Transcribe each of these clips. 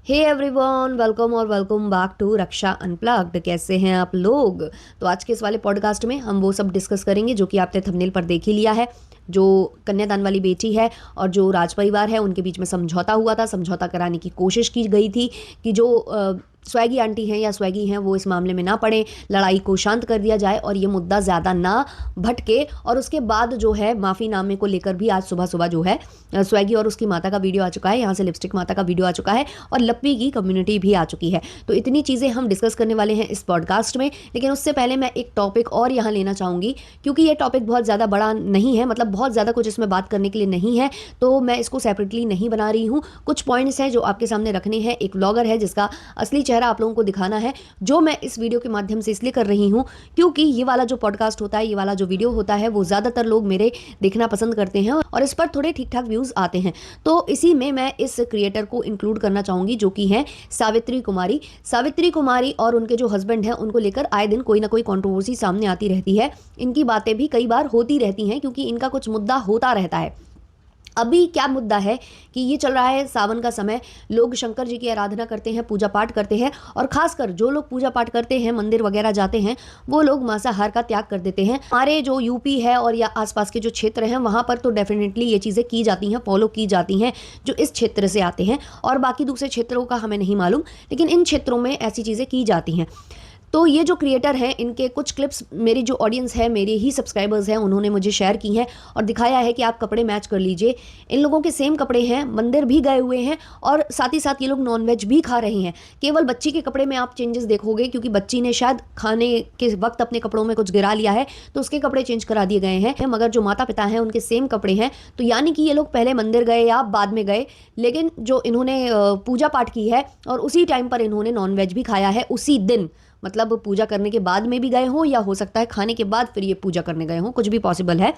हे everyone, welcome और welcome back to Raksha Unplugged. कैसे हैं आप लोग? तो आज के इस वाले पॉडकास्ट में हम वो सब डिस्कस करेंगे जो कि आपने थंबनेल पर देख ही लिया है। जो कन्यादान वाली बेटी है और जो राज परिवार है उनके बीच में समझौता हुआ था, समझौता कराने की कोशिश की गई थी कि जो स्वैगी आंटी हैं या स्वैगी हैं वो इस मामले में ना पड़े, लड़ाई को शांत कर दिया जाए और ये मुद्दा ज़्यादा ना भटके। और उसके बाद जो है माफ़ीनामे को लेकर भी आज सुबह सुबह जो है स्वैगी और उसकी माता का वीडियो आ चुका है, यहाँ से लिपस्टिक माता का वीडियो आ चुका है और लप्पी की कम्युनिटी भी आ चुकी है। तो इतनी चीज़ें हम डिस्कस करने वाले हैं इस पॉडकास्ट में। लेकिन उससे पहले मैं एक टॉपिक और यहाँ लेना चाहूँगी, क्योंकि ये टॉपिक बहुत ज़्यादा बड़ा नहीं है, मतलब बहुत ज़्यादा कुछ इसमें बात करने के लिए नहीं है, तो मैं इसको सेपरेटली नहीं बना रही हूँ। कुछ पॉइंट्स हैं जो आपके सामने रखने हैं। एक व्लॉगर है जिसका असली चेहरा आप लोगों को दिखाना है, जो मैं इस वीडियो के माध्यम से इसलिए कर रही हूँ क्योंकि ये वाला जो पॉडकास्ट होता है, ये वाला जो वीडियो होता है, वो ज़्यादातर लोग मेरे देखना पसंद करते हैं और इस पर थोड़े ठीक ठाक व्यूज़ आते हैं। तो इसी में मैं इस क्रिएटर को इंक्लूड करना चाहूँगी जो कि हैं सावित्री कुमारी। सावित्री कुमारी और उनके जो हस्बैंड हैं उनको लेकर आए दिन कोई ना कोई कंट्रोवर्सी सामने आती रहती है। इनकी बातें भी कई बार होती रहती हैं क्योंकि इनका कुछ मुद्दा होता रहता है। अभी क्या मुद्दा है कि ये चल रहा है सावन का समय, लोग शंकर जी की आराधना करते हैं, पूजा पाठ करते हैं और खासकर जो लोग पूजा पाठ करते हैं, मंदिर वगैरह जाते हैं, वो लोग मांसाहार का त्याग कर देते हैं। हमारे जो यूपी है और या आसपास के जो क्षेत्र हैं वहाँ पर तो डेफिनेटली ये चीज़ें की जाती हैं, फॉलो की जाती हैं जो इस क्षेत्र से आते हैं, और बाकी दूसरे क्षेत्रों का हमें नहीं मालूम, लेकिन इन क्षेत्रों में ऐसी चीज़ें की जाती हैं। तो ये जो क्रिएटर हैं, इनके कुछ क्लिप्स मेरी जो ऑडियंस है, मेरे ही सब्सक्राइबर्स हैं, उन्होंने मुझे शेयर की हैं और दिखाया है कि आप कपड़े मैच कर लीजिए। इन लोगों के सेम कपड़े हैं, मंदिर भी गए हुए हैं और साथ ही साथ ये लोग नॉनवेज भी खा रहे हैं। केवल बच्ची के कपड़े में आप चेंजेस देखोगे क्योंकि बच्ची ने शायद खाने के वक्त अपने कपड़ों में कुछ गिरा लिया है तो उसके कपड़े चेंज करा दिए गए हैं, मगर जो माता पिता हैं उनके सेम कपड़े हैं। तो यानी कि ये लोग पहले मंदिर गए या बाद में गए, लेकिन जो इन्होंने पूजा पाठ की है और उसी टाइम पर इन्होंने नॉनवेज भी खाया है, उसी दिन, मतलब पूजा करने के बाद में भी गए हों या हो सकता है खाने के बाद फिर ये पूजा करने गए हों, कुछ भी पॉसिबल है।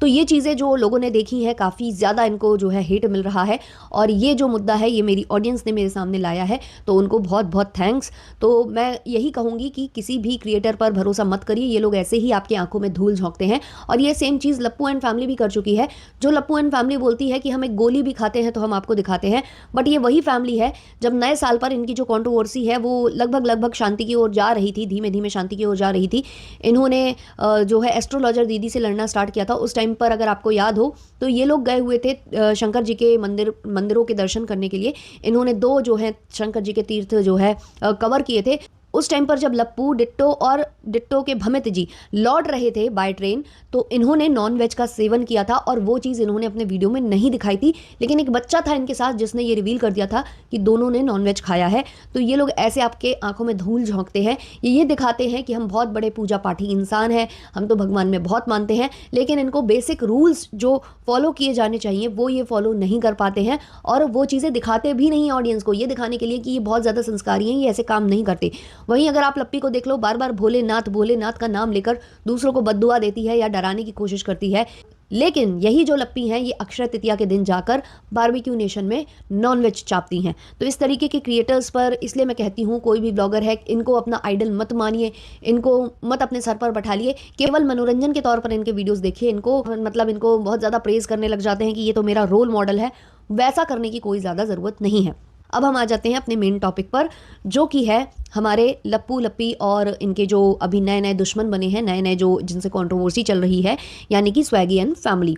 तो ये चीज़ें जो लोगों ने देखी हैं, काफ़ी ज़्यादा इनको जो है हेट मिल रहा है और ये जो मुद्दा है ये मेरी ऑडियंस ने मेरे सामने लाया है, तो उनको बहुत बहुत थैंक्स। तो मैं यही कहूँगी कि किसी भी क्रिएटर पर भरोसा मत करिए, ये लोग ऐसे ही आपकी आंखों में धूल झोंकते हैं। और ये सेम चीज़ लप्पू एंड फैमिली भी कर चुकी है। जो लप्पू एंड फैमिली बोलती है कि हम एक गोली भी खाते हैं तो हम आपको दिखाते हैं, बट ये वही फैमिली है जब नए साल पर इनकी जो कॉन्ट्रोवर्सी है वो लगभग शांति की ओर जा रही थी, धीमे धीमे शांति की ओर जा रही थी। इन्होंने जो है एस्ट्रोलॉजर दीदी से लड़ना स्टार्ट किया था। उस टाइम पर अगर आपको याद हो तो ये लोग गए हुए थे शंकर जी के मंदिरों के दर्शन करने के लिए। इन्होंने 2 जो है शंकर जी के तीर्थ जो है कवर किए थे। उस टाइम पर जब लप्पू, डिट्टो के भमित जी लौट रहे थे बाय ट्रेन, तो इन्होंने नॉनवेज का सेवन किया था और वो चीज़ इन्होंने अपने वीडियो में नहीं दिखाई थी, लेकिन एक बच्चा था इनके साथ जिसने ये रिवील कर दिया था कि दोनों ने नॉनवेज खाया है। तो ये लोग ऐसे आपके आंखों में धूल झोंकते हैं, ये दिखाते हैं कि हम बहुत बड़े पूजा पाठी इंसान हैं, हम तो भगवान में बहुत मानते हैं, लेकिन इनको बेसिक रूल्स जो फॉलो किए जाने चाहिए वो ये फॉलो नहीं कर पाते हैं और वो चीज़ें दिखाते भी नहीं ऑडियंस को, ये दिखाने के लिए कि ये बहुत ज़्यादा संस्कारी हैं, ये ऐसे काम नहीं करते। वहीं अगर आप लप्पी को देख लो, बार बार भोलेनाथ भोलेनाथ का नाम लेकर दूसरों को बद्दुआ देती है या डराने की कोशिश करती है, लेकिन यही जो लप्पी हैं ये अक्षय तृतीया के दिन जाकर बारबेक्यू नेशन में नॉनवेज चापती हैं। तो इस तरीके के क्रिएटर्स पर इसलिए मैं कहती हूँ, कोई भी ब्लॉगर है, इनको अपना आइडल मत मानिए, इनको मत अपने सर पर बैठा लिए, केवल मनोरंजन के तौर पर इनके वीडियोस देखिए। इनको मतलब इनको बहुत ज़्यादा प्रेज़ करने लग जाते हैं कि ये तो मेरा रोल मॉडल है, वैसा करने की कोई ज़्यादा ज़रूरत नहीं है। अब हम आ जाते हैं अपने मेन टॉपिक पर, जो कि है हमारे लप्पू लप्पी और इनके जो अभी नए नए दुश्मन बने हैं, नए नए जो जिनसे कंट्रोवर्सी चल रही है, यानी कि स्वैगी एंड फैमिली।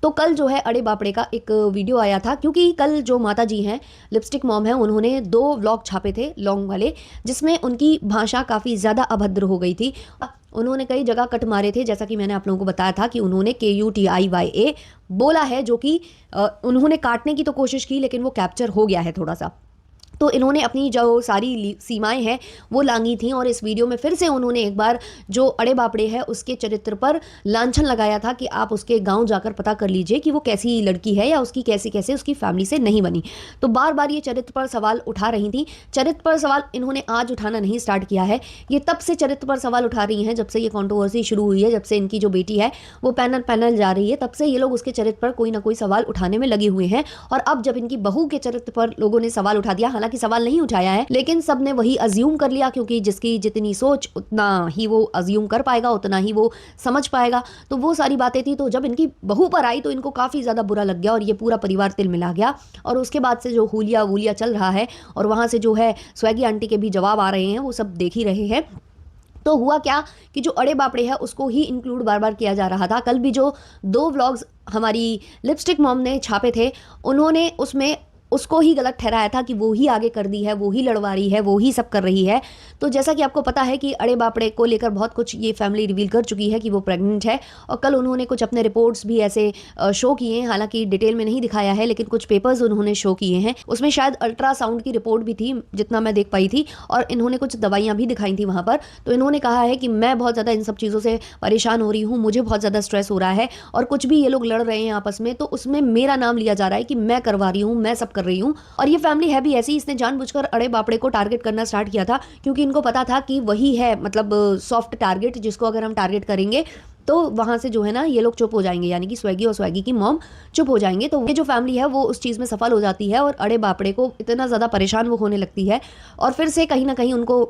तो कल जो है अड़े बापड़े का एक वीडियो आया था, क्योंकि कल जो माता जी हैं, लिपस्टिक मॉम हैं, उन्होंने 2 व्लॉग छापे थे लॉन्ग वाले, जिसमें उनकी भाषा काफ़ी ज़्यादा अभद्र हो गई थी। उन्होंने कई जगह कट मारे थे, जैसा कि मैंने आप लोगों को बताया था कि उन्होंने KUTIYA बोला है, जो कि उन्होंने काटने की तो कोशिश की लेकिन वो कैप्चर हो गया है थोड़ा सा। तो इन्होंने अपनी जो सारी सीमाएं हैं वो लांगी थी और इस वीडियो में फिर से उन्होंने एक बार जो अड़े बापड़े है उसके चरित्र पर लांछन लगाया था कि आप उसके गांव जाकर पता कर लीजिए कि वो कैसी लड़की है या उसकी कैसे कैसे उसकी फैमिली से नहीं बनी। तो बार बार ये चरित्र पर सवाल उठा रही थी। चरित्र पर सवाल इन्होंने आज उठाना नहीं स्टार्ट किया है, ये तब से चरित्र पर सवाल उठा रही हैं जब से ये कॉन्ट्रोवर्सी शुरू हुई है, जब से इनकी जो बेटी है वो पैनल जा रही है, तब से ये लोग उसके चरित्र पर कोई ना कोई सवाल उठाने में लगे हुए हैं। और अब जब इनकी बहू के चरित्र पर लोगों ने सवाल उठा दिया, हालांकि सवाल नहीं उठाया है, लेकिन सबने वही अज्यूम कर लिया, क्योंकि जिसकी जितनी सोच उतना ही वो अज्यूम कर पाएगा, उतना ही वो समझ पाएगा। तो वो सारी बातें थी। तो जब इनकी बहू पर आई तो इनको काफ़ी ज़्यादा बुरा लग गया और ये पूरा परिवार तिल मिला गया। और उसके बाद से जो हुलिया वूलिया चल रहा है और वहाँ से जो है स्वैगी आंटी के भी जवाब आ रहे हैं, वो सब देख ही रहे हैं। तो हुआ क्या कि जो अड़े बापड़े है उसको ही इंक्लूड बार बार किया जा रहा था। कल भी जो 2 व्लॉग्स हमारी लिपस्टिक मॉम ने छापे थे, उन्होंने उसमें उसको ही गलत ठहराया था कि वो ही आगे कर दी है, वो ही लड़वा रही है, वो ही सब कर रही है। तो जैसा कि आपको पता है कि अड़े बापड़े को लेकर बहुत कुछ ये फैमिली रिवील कर चुकी है कि वो प्रेग्नेंट है। और कल उन्होंने कुछ अपने रिपोर्ट्स भी ऐसे शो किए हैं, हालांकि डिटेल में नहीं दिखाया है, लेकिन कुछ पेपर्स उन्होंने शो किए हैं। उसमें शायद अल्ट्रासाउंड की रिपोर्ट भी थी, जितना मैं देख पाई थी, और इन्होंने कुछ दवाइयाँ भी दिखाई थी वहाँ पर। तो इन्होंने कहा है कि मैं बहुत ज़्यादा इन सब चीज़ों से परेशान हो रही हूँ, मुझे बहुत ज़्यादा स्ट्रेस हो रहा है, और कुछ भी ये लोग लड़ रहे हैं आपस में तो उसमें मेरा नाम लिया जा रहा है कि मैं करवा रही हूँ, मैं सब कर रही हूँ। और ये फैमिली है भी ऐसी, इसने जानबूझकर अड़े बापड़े को टारगेट करना स्टार्ट किया था, क्योंकि इनको पता था कि वही है मतलब सॉफ्ट टारगेट, जिसको अगर हम टारगेट करेंगे तो वहाँ से जो है ना ये लोग चुप हो जाएंगे, यानी कि स्वैगी और स्वैगी की मॉम चुप हो जाएंगे। तो ये जो फैमिली है वो उस चीज़ में सफल हो जाती है और अड़े बापड़े को इतना ज़्यादा परेशान वो होने लगती है। और फिर से कहीं ना कहीं उनको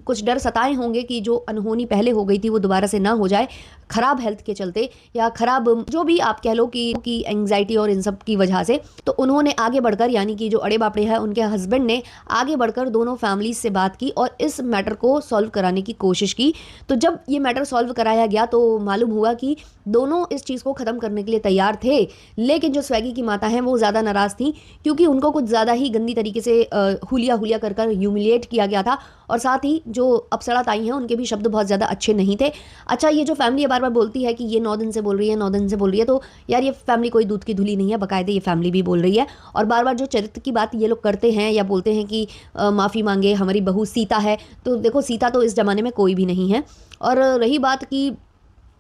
कुछ डर सताए होंगे कि जो अनहोनी पहले हो गई थी वो दोबारा से ना हो जाए, खराब हेल्थ के चलते या खराब जो भी आप कह लो कि एंग्जाइटी और इन सब की वजह से। तो उन्होंने आगे बढ़कर, यानी कि जो अड़े बापड़े हैं उनके हस्बैंड ने आगे बढ़कर दोनों फैमिलीज से बात की और इस मैटर को सॉल्व कराने की कोशिश की। तो जब ये मैटर सॉल्व कराया गया तो मालूम हुआ कि दोनों इस चीज़ को ख़त्म करने के लिए तैयार थे, लेकिन जो स्वैगी की माता हैं वो ज़्यादा नाराज़ थी, क्योंकि उनको कुछ ज़्यादा ही गंदी तरीके से हुलिया हुलिया कर कर ह्यूमिलिएट किया गया था। और साथ ही जो अप्सरा ताई हैं उनके भी शब्द बहुत ज़्यादा अच्छे नहीं थे। अच्छा, ये जो फैमिली बार बार बोलती है कि ये 9 दिन से बोल रही है, 9 दिन से बोल रही है, तो यार ये फैमिली कोई दूध की धुली नहीं है, बाकायदे ये फैमिली भी बोल रही है। और बार बार जो चरित्र की बात ये लोग करते हैं या बोलते हैं कि माफ़ी मांगे, हमारी बहू सीता है, तो देखो सीता तो इस ज़माने में कोई भी नहीं है। और रही बात की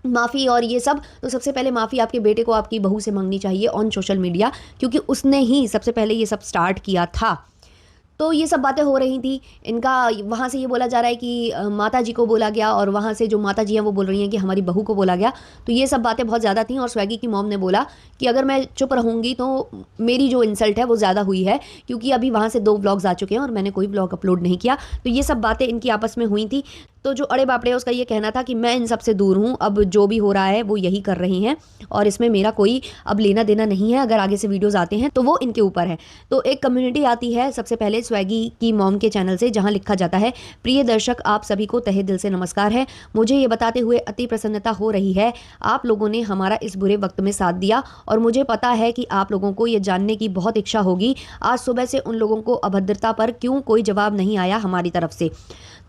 माफ़ी और ये सब, तो सबसे पहले माफ़ी आपके बेटे को आपकी बहू से मांगनी चाहिए ऑन सोशल मीडिया, क्योंकि उसने ही सबसे पहले ये सब स्टार्ट किया था। तो ये सब बातें हो रही थी इनका। वहाँ से ये बोला जा रहा है कि माता जी को बोला गया, और वहाँ से जो माता जी हैं वो बोल रही हैं कि हमारी बहू को बोला गया। तो ये सब बातें बहुत ज़्यादा थी और स्वैगी की मॉम ने बोला कि अगर मैं चुप रहूँगी तो मेरी जो इंसल्ट है वो ज़्यादा हुई है, क्योंकि अभी वहाँ से 2 व्लॉग्स आ चुके हैं और मैंने कोई व्लॉग अपलोड नहीं किया। तो ये सब बातें इनकी आपस में हुई थी। तो जो अड़े बापड़े है उसका ये कहना था कि मैं इन सब से दूर हूँ, अब जो भी हो रहा है वो यही कर रही हैं और इसमें मेरा कोई अब लेना देना नहीं है, अगर आगे से वीडियोस आते हैं तो वो इनके ऊपर है। तो एक कम्युनिटी आती है सबसे पहले स्वैगी की मॉम के चैनल से, जहाँ लिखा जाता है, प्रिय दर्शक आप सभी को तहे दिल से नमस्कार है। मुझे ये बताते हुए अति प्रसन्नता हो रही है, आप लोगों ने हमारा इस बुरे वक्त में साथ दिया, और मुझे पता है कि आप लोगों को ये जानने की बहुत इच्छा होगी आज सुबह से उन लोगों को अभद्रता पर क्यों कोई जवाब नहीं आया हमारी तरफ से।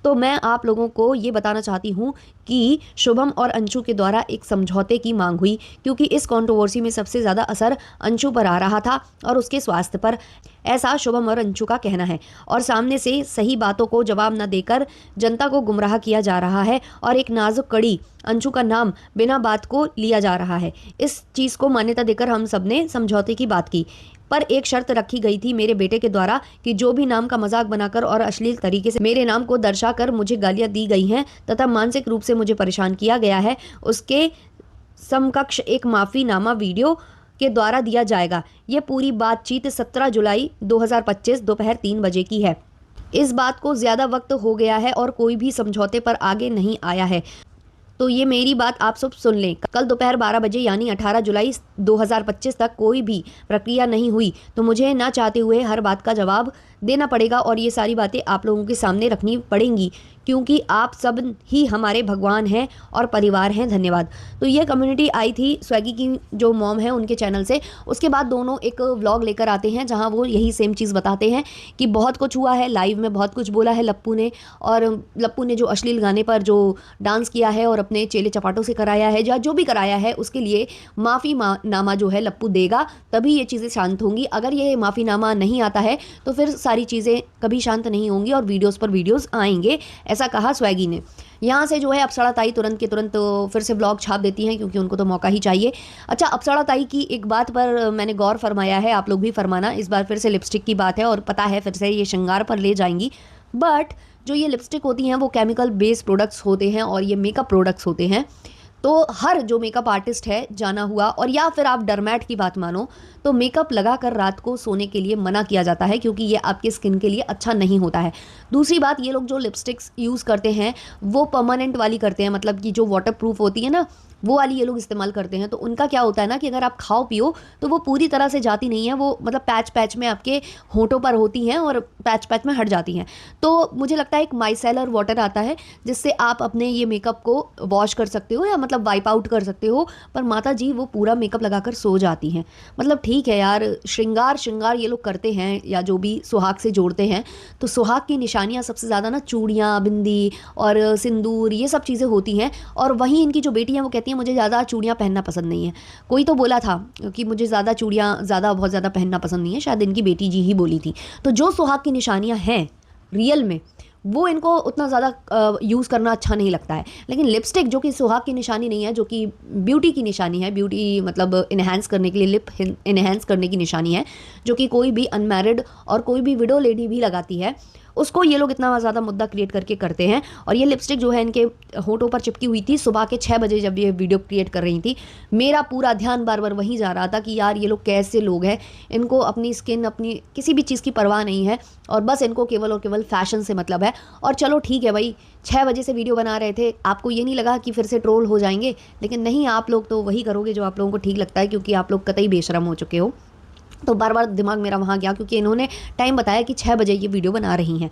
तो मैं आप लोगों को ये बताना चाहती हूँ कि शुभम और अंशु के द्वारा एक समझौते की मांग हुई, क्योंकि इस कंट्रोवर्सी में सबसे ज़्यादा असर अंशु पर आ रहा था और उसके स्वास्थ्य पर, ऐसा शुभम और अंशु का कहना है। और सामने से सही बातों को जवाब न देकर जनता को गुमराह किया जा रहा है और एक नाजुक कड़ी अंशु का नाम बिना बात को लिया जा रहा है। इस चीज़ को मान्यता देकर हम सब ने समझौते की बात की, पर एक शर्त रखी गई थी मेरे बेटे के द्वारा कि जो भी नाम का मजाक बनाकर और अश्लील तरीके से मेरे नाम को दर्शाकर मुझे गालियां दी गई हैं तथा मानसिक रूप से मुझे परेशान किया गया है, उसके समकक्ष एक माफ़ीनामा वीडियो के द्वारा दिया जाएगा। ये पूरी बातचीत 17 जुलाई 2025 दोपहर 3 बजे की है। इस बात को ज़्यादा वक्त हो गया है और कोई भी समझौते पर आगे नहीं आया है, तो ये मेरी बात आप सब सुन लें। कल दोपहर 12 बजे यानी 18 जुलाई 2025 तक कोई भी प्रक्रिया नहीं हुई तो मुझे ना चाहते हुए हर बात का जवाब देना पड़ेगा और ये सारी बातें आप लोगों के सामने रखनी पड़ेंगी, क्योंकि आप सब ही हमारे भगवान हैं और परिवार हैं। धन्यवाद। तो ये कम्युनिटी आई थी स्वैगी की जो मॉम है उनके चैनल से। उसके बाद दोनों एक व्लॉग लेकर आते हैं जहां वो यही सेम चीज़ बताते हैं कि बहुत कुछ हुआ है, लाइव में बहुत कुछ बोला है लप्पू ने, और लप्पू ने जो अश्लील गाने पर जो डांस किया है और अपने चेले चपाटों से कराया है या जो भी कराया है उसके लिए माफ़ीनामा जो है लप्पू देगा, तभी ये चीज़ें शांत होंगी। अगर ये माफ़ीनामा नहीं आता है तो फिर सारी चीज़ें कभी शांत नहीं होंगी और वीडियोस पर वीडियोस आएंगे, ऐसा कहा स्वैगी ने। यहाँ से जो है अप्सरा ताई तुरंत के तुरंत फिर से ब्लॉग छाप देती हैं, क्योंकि उनको तो मौका ही चाहिए। अच्छा, अप्सरा ताई की एक बात पर मैंने गौर फरमाया है, आप लोग भी फरमाना। इस बार फिर से लिपस्टिक की बात है और पता है फिर से ये श्रृंगार पर ले जाएंगी, बट जो ये लिपस्टिक होती हैं वो केमिकल बेस्ड प्रोडक्ट्स होते हैं और ये मेकअप प्रोडक्ट्स होते हैं। तो हर जो मेकअप आर्टिस्ट है जाना हुआ, और या फिर आप डरमैट की बात मानो तो मेकअप लगाकर रात को सोने के लिए मना किया जाता है, क्योंकि ये आपके स्किन के लिए अच्छा नहीं होता है। दूसरी बात, ये लोग जो लिपस्टिक्स यूज़ करते हैं वो परमानेंट वाली करते हैं, मतलब कि जो वाटर प्रूफ होती है ना, वो वाली ये लोग इस्तेमाल करते हैं। तो उनका क्या होता है ना कि अगर आप खाओ पियो तो वो पूरी तरह से जाती नहीं है, वो मतलब पैच पैच में आपके होठों पर होती हैं और पैच पैच में हट जाती हैं। तो मुझे लगता है एक माइसेलर वाटर आता है जिससे आप अपने ये मेकअप को वॉश कर सकते हो या मतलब वाइप आउट कर सकते हो, पर माता जी वो पूरा मेकअप लगाकर सो जाती हैं। मतलब ठीक है यार, श्रृंगार ये लोग करते हैं या जो भी सुहाग से जोड़ते हैं, तो सुहाग की निशानियाँ सबसे ज़्यादा ना चूड़ियाँ, बिंदी और सिंदूर, ये सब चीज़ें होती हैं। और वहीं इनकी जो बेटी हैं वो कहती हैं मुझे ज़्यादा चूड़ियाँ पहनना पसंद नहीं है। कोई तो बोला था कि मुझे ज़्यादा चूड़ियाँ बहुत ज़्यादा पहनना पसंद नहीं है, शायद इनकी बेटी जी ही बोली थी। तो जो सुहाग की निशानियाँ हैं रियल में, वो इनको उतना ज़्यादा यूज़ करना अच्छा नहीं लगता है। लेकिन लिपस्टिक जो कि सुहाग की निशानी नहीं है, जो कि ब्यूटी की निशानी है, ब्यूटी मतलब इन्हेंस करने के लिए, लिप इन्हेंस करने की निशानी है, जो कि कोई भी अनमैरिड और कोई भी विडो लेडी भी लगाती है, उसको ये लोग इतना ज़्यादा मुद्दा क्रिएट करके करते हैं। और ये लिपस्टिक जो है इनके होठों पर चिपकी हुई थी सुबह के 6 बजे जब ये वीडियो क्रिएट कर रही थी। मेरा पूरा ध्यान बार बार वहीं जा रहा था कि यार ये लोग कैसे लोग हैं, इनको अपनी स्किन, अपनी किसी भी चीज़ की परवाह नहीं है और बस इनको केवल और केवल फैशन से मतलब है। और चलो ठीक है भाई, 6 बजे से वीडियो बना रहे थे, आपको ये नहीं लगा कि फिर से ट्रोल हो जाएंगे? लेकिन नहीं, आप लोग तो वही करोगे जो आप लोगों को ठीक लगता है, क्योंकि आप लोग कतई बेशरम हो चुके हो। तो बार बार दिमाग मेरा वहाँ गया, क्योंकि इन्होंने टाइम बताया कि 6 बजे ये वीडियो बना रही हैं।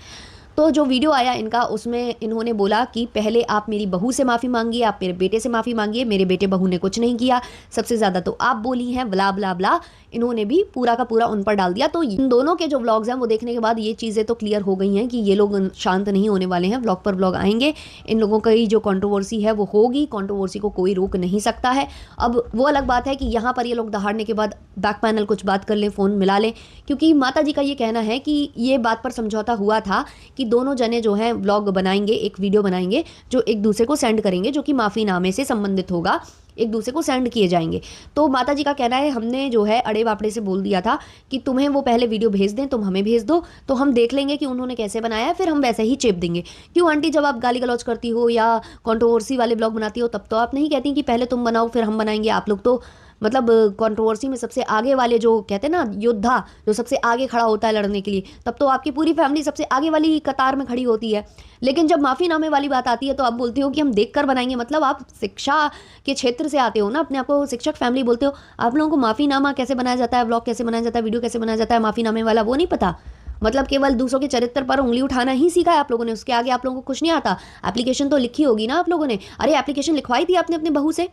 तो जो वीडियो आया इनका, उसमें इन्होंने बोला कि पहले आप मेरी बहू से माफ़ी मांगिए, आप मेरे बेटे से माफ़ी मांगिए, मेरे बेटे बहू ने कुछ नहीं किया, सबसे ज़्यादा तो आप बोली हैं, ब्ला ब्ला ब्ला। इन्होंने भी पूरा का पूरा उन पर डाल दिया। तो इन दोनों के जो व्लॉग्स हैं वो देखने के बाद ये चीज़ें तो क्लियर हो गई हैं कि ये लोग शांत नहीं होने वाले हैं, व्लॉग पर व्लॉग आएंगे। इन लोगों की जो कंट्रोवर्सी है वो होगी, कंट्रोवर्सी को कोई रोक नहीं सकता है। अब वो अलग बात है कि यहाँ पर ये लोग दहाड़ने के बाद बैक पैनल कुछ बात कर लें, फ़ोन मिला लें, क्योंकि माता जी का ये कहना है कि ये बात पर समझौता हुआ था कि दोनों जने जो हैं व्लॉग बनाएंगे, एक वीडियो बनाएंगे जो एक दूसरे को सेंड करेंगे, जो कि माफ़ीनामे से संबंधित होगा, एक दूसरे को सेंड किए जाएंगे। तो माता जी का कहना है हमने जो है अड़े बापड़े से बोल दिया था कि तुम्हें वो पहले वीडियो भेज दें, तुम हमें भेज दो, तो हम देख लेंगे कि उन्होंने कैसे बनाया है, फिर हम वैसे ही चेप देंगे। क्यों आंटी, जब आप गाली गलौज करती हो या कंट्रोवर्सी वाले ब्लॉग बनाती हो तब तो आप नहीं कहती कि पहले तुम बनाओ फिर हम बनाएंगे? आप लोग तो मतलब कंट्रोवर्सी में सबसे आगे वाले, जो कहते हैं ना योद्धा, जो सबसे आगे खड़ा होता है लड़ने के लिए, तब तो आपकी पूरी फैमिली सबसे आगे वाली कतार में खड़ी होती है। लेकिन जब माफ़ीनामे वाली बात आती है तो आप बोलते हो कि हम देखकर बनाएंगे। मतलब आप शिक्षा के क्षेत्र से आते हो ना, अपने आप को शिक्षक फैमिली बोलते हो, आप लोगों को माफ़ीनामा कैसे बनाया जाता है, व्लॉग कैसे बनाया जाता है, वीडियो कैसे बनाया जाता है, माफ़ीनामे वाला वो नहीं पता? मतलब केवल दूसरों के चरित्र पर उंगली उठाना ही सीखा है आप लोगों ने, उसके आगे आप लोगों को कुछ नहीं आता। एप्लीकेशन तो लिखी होगी ना आप लोगों ने? अरे एप्लीकेशन लिखवाई थी आपने अपनी बहू से,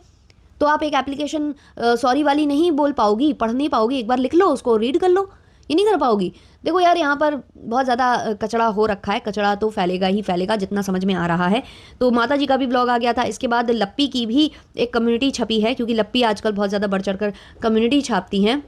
तो आप एक एप्लीकेशन सॉरी वाली नहीं बोल पाओगी, पढ़ नहीं पाओगी, एक बार लिख लो, उसको रीड कर लो, ये नहीं कर पाओगी? देखो यार, यहाँ पर बहुत ज़्यादा कचड़ा हो रखा है, कचड़ा तो फैलेगा ही फैलेगा जितना समझ में आ रहा है। तो माता जी का भी ब्लॉग आ गया था। इसके बाद लप्पी की भी एक कम्युनिटी छपी है, क्योंकि लप्पी आजकल बहुत ज़्यादा बढ़ चढ़ कर कम्युनिटी छापती हैं।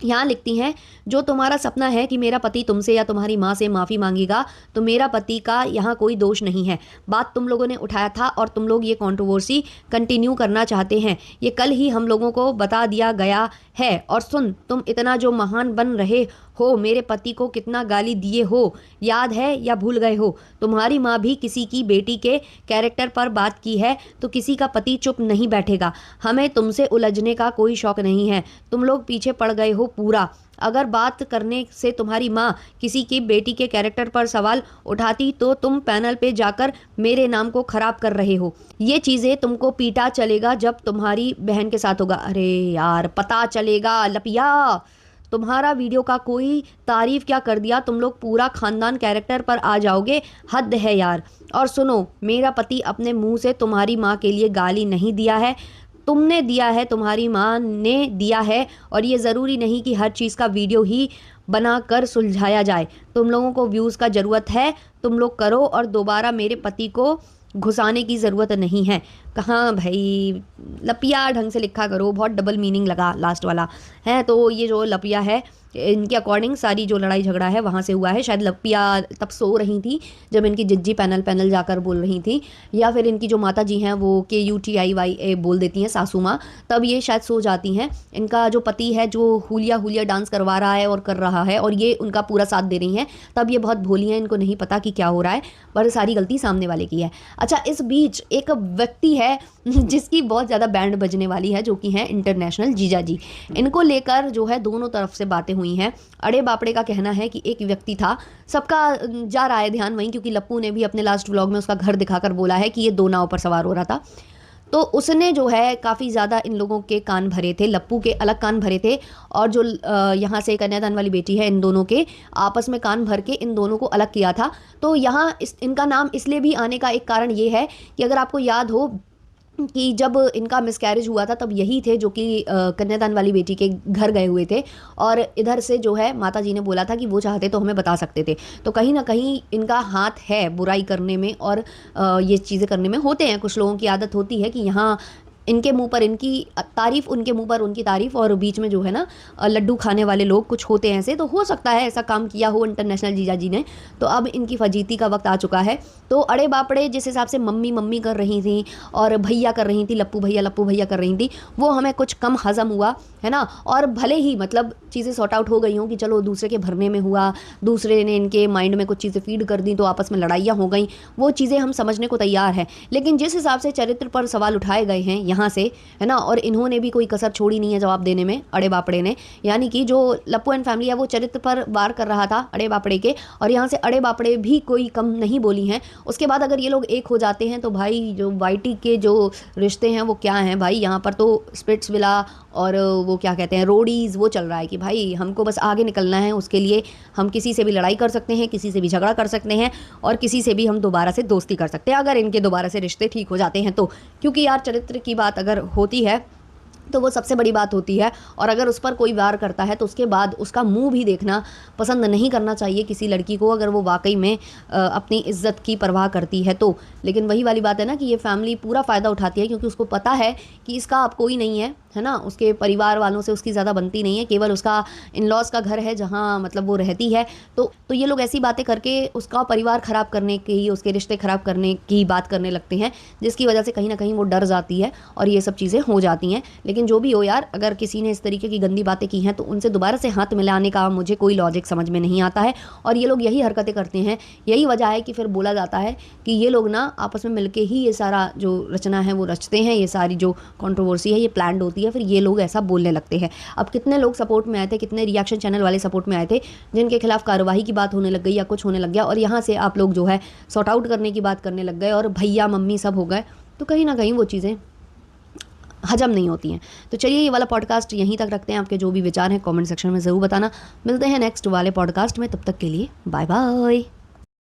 यहाँ लिखती हैं, जो तुम्हारा सपना है कि मेरा पति तुमसे या तुम्हारी माँ से माफ़ी मांगेगा, तो मेरा पति का यहाँ कोई दोष नहीं है। बात तुम लोगों ने उठाया था और तुम लोग ये कंट्रोवर्सी कंटिन्यू करना चाहते हैं, ये कल ही हम लोगों को बता दिया गया है। और सुन, तुम इतना जो महान बन रहे हो, मेरे पति को कितना गाली दिए हो, याद है या भूल गए हो? तुम्हारी माँ भी किसी की बेटी के कैरेक्टर पर बात की है तो किसी का पति चुप नहीं बैठेगा। हमें तुमसे उलझने का कोई शौक नहीं है, तुम लोग पीछे पड़ गए हो पूरा। अगर बात करने से तुम्हारी माँ किसी की बेटी के कैरेक्टर पर सवाल उठाती तो तुम पैनल पे जाकर मेरे नाम को खराब कर रहे हो। ये चीज़ें तुमको पीटा चलेगा जब तुम्हारी बहन के साथ होगा। अरे यार, पता चलेगा लपिया, तुम्हारा वीडियो का कोई तारीफ क्या कर दिया, तुम लोग पूरा खानदान कैरेक्टर पर आ जाओगे, हद है यार। और सुनो, मेरा पति अपने मुंह से तुम्हारी माँ के लिए गाली नहीं दिया है, तुमने दिया है, तुम्हारी माँ ने दिया है। और ये ज़रूरी नहीं कि हर चीज़ का वीडियो ही बनाकर सुलझाया जाए। तुम लोगों को व्यूज़ का ज़रूरत है, तुम लोग करो, और दोबारा मेरे पति को घुसाने की ज़रूरत नहीं है। कहाँ भाई, लपिया ढंग से लिखा करो, बहुत डबल मीनिंग लगा लास्ट वाला है। तो ये जो लपिया है इनके अकॉर्डिंग सारी जो लड़ाई झगड़ा है वहाँ से हुआ है। शायद लपिया तब सो रही थी जब इनकी जिज्जी पैनल पैनल जाकर बोल रही थी, या फिर इनकी जो माता जी हैं वो KUTIYA बोल देती हैं, सासू माँ, तब ये शायद सो जाती हैं। इनका जो पति है जो हुलिया हुलिया डांस करवा रहा है और कर रहा है और ये उनका पूरा साथ दे रही हैं, तब ये बहुत भोली हैं, इनको नहीं पता कि क्या हो रहा है, पर सारी गलती सामने वाले की है। अच्छा, इस बीच एक व्यक्ति है जिसकी बहुत ज़्यादा बैंड बजने वाली है, जो कि हैं इंटरनेशनल जीजा जी। इनको लेकर जो है दोनों तरफ से बातें हुई हैं। अड़े बापड़े का कहना है कि एक व्यक्ति था, सबका जा रहा है ध्यान वहीं, क्योंकि लप्पू ने भी अपने लास्ट व्लॉग में उसका घर दिखाकर बोला है कि ये 2 नाव पर सवार हो रहा था। तो उसने जो है काफ़ी ज़्यादा इन लोगों के कान भरे थे, लप्पू के अलग कान भरे थे, और जो यहाँ से कन्यादान वाली बेटी है, इन दोनों के आपस में कान भर के इन दोनों को अलग किया था। तो यहाँ इनका नाम इसलिए भी आने का एक कारण ये है कि अगर आपको याद हो कि जब इनका मिसकैरेज हुआ था तब यही थे जो कि कन्यादान वाली बेटी के घर गए हुए थे, और इधर से जो है माता जी ने बोला था कि वो चाहते तो हमें बता सकते थे। तो कहीं ना कहीं इनका हाथ है बुराई करने में, और ये चीज़ें करने में होते हैं। कुछ लोगों की आदत होती है कि यहाँ इनके मुंह पर इनकी तारीफ़, उनके मुंह पर उनकी तारीफ़, और बीच में जो है ना लड्डू खाने वाले लोग कुछ होते हैं ऐसे। तो हो सकता है ऐसा काम किया हो इंटरनेशनल जीजा जी ने। तो अब इनकी फजीती का वक्त आ चुका है। तो अड़े बापड़े जिस हिसाब से मम्मी मम्मी कर रही थी और भैया कर रही थी, लप्पू भैया कर रही थी, वो हमें कुछ कम हज़म हुआ है ना। और भले ही मतलब चीज़ें सॉर्ट आउट हो गई हों कि चलो दूसरे के भरने में हुआ, दूसरे ने इनके माइंड में कुछ चीज़ें फीड कर दी तो आपस में लड़ाइयाँ हो गई, वो चीज़ें हम समझने को तैयार हैं। लेकिन जिस हिसाब से चरित्र पर सवाल उठाए गए हैं यहाँ से, है ना, और इन्होंने भी कोई कसर छोड़ी नहीं है जवाब देने में, अड़े बापड़े ने। यानी कि जो लप्पू एंड फैमिली है वो चरित्र पर वार कर रहा था अड़े बापड़े के, और यहाँ से अड़े बापड़े भी कोई कम नहीं बोली हैं। उसके बाद अगर ये लोग एक हो जाते हैं तो भाई जो वाईटी के जो रिश्ते हैं वो क्या हैं भाई। यहाँ पर तो स्पिट्सविला और वो क्या कहते हैं रोडीज़ वो चल रहा है कि भाई हमको बस आगे निकलना है, उसके लिए हम किसी से भी लड़ाई कर सकते हैं, किसी से भी झगड़ा कर सकते हैं, और किसी से भी हम दोबारा से दोस्ती कर सकते हैं अगर इनके दोबारा से रिश्ते ठीक हो जाते हैं तो। क्योंकि यार चरित्र की बात अगर होती है तो वो सबसे बड़ी बात होती है, और अगर उस पर कोई वार करता है तो उसके बाद उसका मुंह भी देखना पसंद नहीं करना चाहिए किसी लड़की को, अगर वो वाकई में अपनी इज्जत की परवाह करती है तो। लेकिन वही वाली बात है ना कि ये फैमिली पूरा फ़ायदा उठाती है, क्योंकि उसको पता है कि इसका अब कोई नहीं है ना, उसके परिवार वालों से उसकी ज़्यादा बनती नहीं है, केवल उसका इन लॉज का घर है जहाँ मतलब वो रहती है। तो ये लोग ऐसी बातें करके उसका परिवार ख़राब करने की, उसके रिश्ते ख़राब करने की बात करने लगते हैं, जिसकी वजह से कहीं ना कहीं वो डर जाती है और ये सब चीज़ें हो जाती हैं। लेकिन जो भी हो यार, अगर किसी ने इस तरीके की गंदी बातें की हैं तो उनसे दोबारा से हाथ मिलाने का मुझे कोई लॉजिक समझ में नहीं आता है। और ये लोग यही हरकतें करते हैं, यही वजह है कि फिर बोला जाता है कि ये लोग ना आपस में मिलके ही ये सारा जो रचना है वो रचते हैं, ये सारी जो कंट्रोवर्सी है ये प्लान्ड होती है, फिर ये लोग ऐसा बोलने लगते हैं। अब कितने लोग सपोर्ट में आए थे, कितने रिएक्शन चैनल वाले सपोर्ट में आए थे जिनके खिलाफ कार्रवाई की बात होने लग गई या कुछ होने लग गया, और यहाँ से आप लोग जो है सॉर्ट आउट करने की बात करने लग गए और भैया मम्मी सब हो गए। तो कहीं ना कहीं वो चीज़ें हजम नहीं होती हैं। तो चलिए ये वाला पॉडकास्ट यहीं तक रखते हैं। आपके जो भी विचार हैं कमेंट सेक्शन में ज़रूर बताना। मिलते हैं नेक्स्ट वाले पॉडकास्ट में, तब तक के लिए बाय बाय।